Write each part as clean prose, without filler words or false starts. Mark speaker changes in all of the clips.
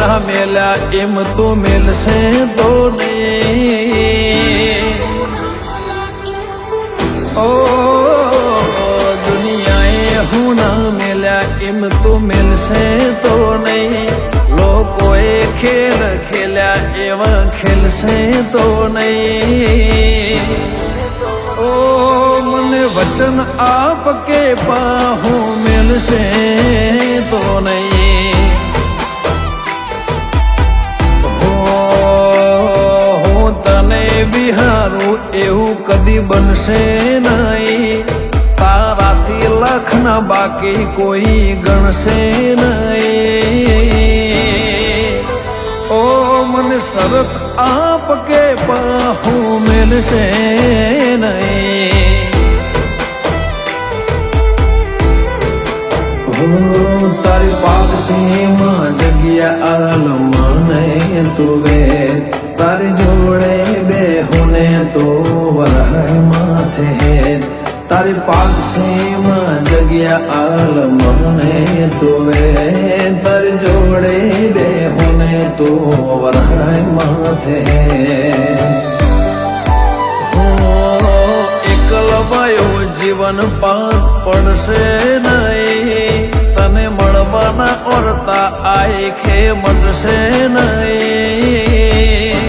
Speaker 1: ના મેલ્યા એમ તો મેલશે તો નહીં. ઓ દુનિયાએ હું ના મેલ્યા એમ તો મેલશે તો નહીં. લોકોએ ખેલ ખેલ્યા એવા ખેલશે તો નહીં. ઓ મને વચન આપ કે પાહું મેલશે તો નહીં. હું તને બિહારું એવું કદી બનશે નહીં. તારાથી લાખના બાકી કોઈ ગણશે નહીં. ઓ મને શરત આપ કે પાહું મેલશે નહીં. તારી પારસીમાં જગ્યા આલમને તુવે. તારી જોડે બેહુને તો વરાય માથે. તારી પારસીમાં જગ્યા આલમને તુવે. તારી જોડે બેહુને તો વરાય માથે. એકલવાયો જીવન પાર પડશે નહીં. તને મળવાના ઓરતા આંખે મટશે નહીં.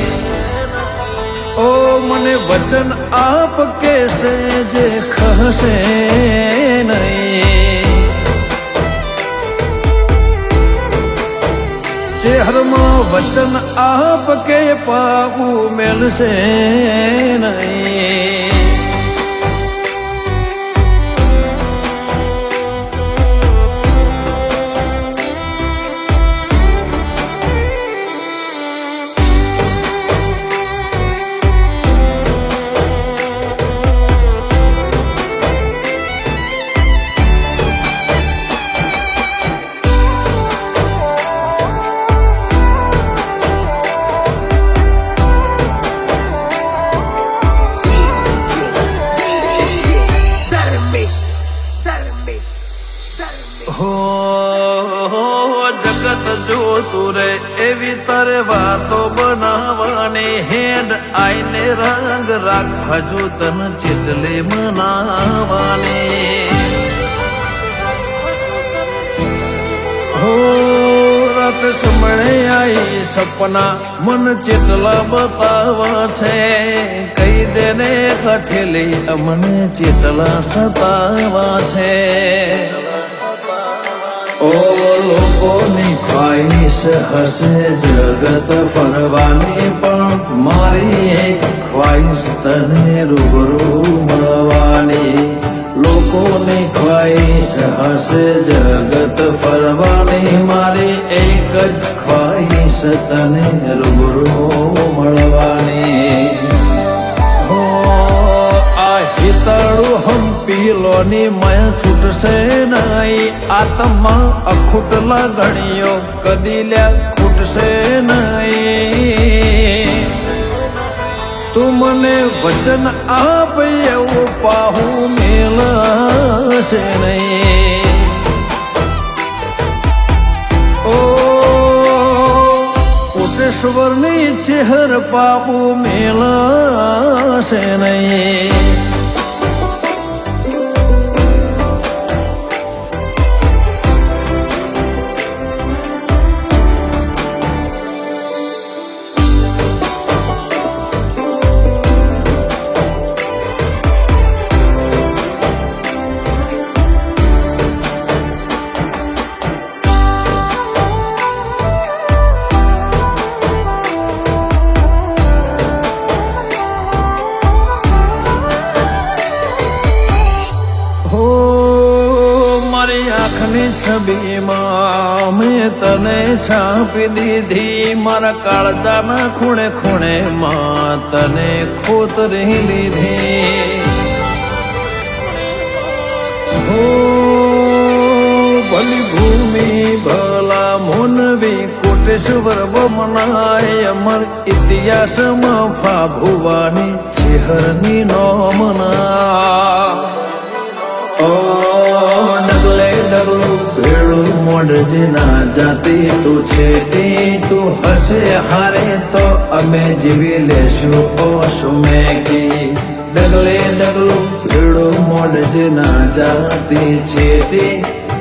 Speaker 1: ઓ મને વચન આપ કેશે જે ખસે નહીં. ચહેરમાં વચન આપ કે પાવું મેલશે નહીં. જગત જોતું રે એવી તારે વાતો બનાવવાની. હેડ આઈને રંગ રાખ હજુ તન ચેટલે મનાવાની. હો રાત સમળે આઈ સપના મન ચેટલા બતાવા છે. કઈ દેને હઠેલી અમને ચેટલા સતાવા છે. ઓ લોકોની ખ્વાહિશ હશે જગત ફરવાની. પણ મારી એક ખ્વાહિશ તને રૂબરૂ મળવાની. લોકોની ખ્વાહિશ હશે જગત ફરવાની. મારી એક જ ખ્વાહિશ તને રૂબરૂ મળવાની. હિતળું હંપીલોની મય છૂટશે નહીં. આત્મા અખૂટ લાગણીઓ કદી લ્યા ખૂટશે નહીં. તું મને વચન આપ એવું પાહું મેલશે નહીં. ઓ કોટેશ્વરની ચહેર પાહું મેલશે નહીં. આંખની છબીમાં મેં તને છાપી દીધી. મારા કાળજાના ખૂણે ખૂણે માં તને ખોતરી લીધી. હો ભલી ભૂમિ ભલા મોનવી કોટેશ્વર બમનાય. અમર ઇતિહાસમાં ફાભુવાની ચેહરની નોમના. ઓ ડગલે ડગલું ભેળું મોડજે ના જાતી તું છે તે તું હશે હારે તો અમે જીવી લેશું ઓશું મેગી ડગલે ડગલું ભીડું મોડજે ના જાતી છે તે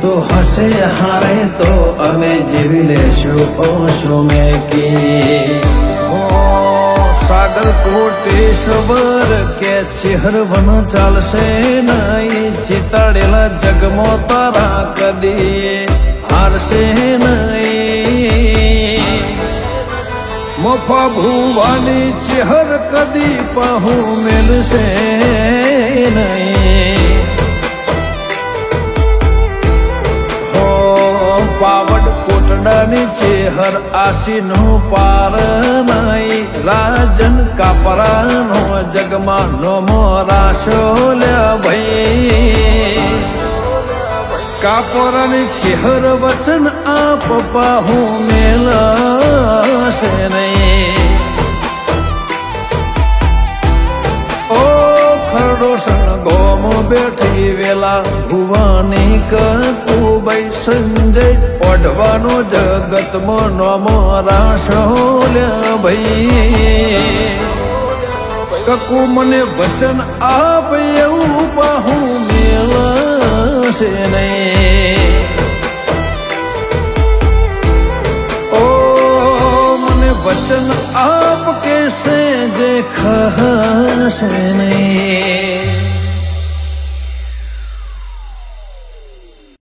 Speaker 1: તું હશે હારે તો અમે જીવી લેશું ઓશું મેગી સાગર કોટેશ્વર કે ચેહરવન ચાલશે નહીં ચિતાડેલા જગમો તારા કદી હારશે નહીં મોફા ભુવાની ચેહર કદી પહુ મેલશે નહીં પાવડ કોટડાની ચેહર આશીનું પાર નહીં રાજન કાપરાનો જગમાં નો મોરાશો લ્યા ભાઈ કાપરાની ચેહર વચન આપ પાહુ મેલશે નહીં ગોમ બેઠી વેલા ભુવાની કકુબાઈ સંજય ઓઢવાનો જગતમાં નોમો રાશો લ્યા ભાઈ કકુ મને વચન આપ એવું પાહુ મેળશે નહીં ઓ મને વચન આપ કેસે જે ખસે નહીં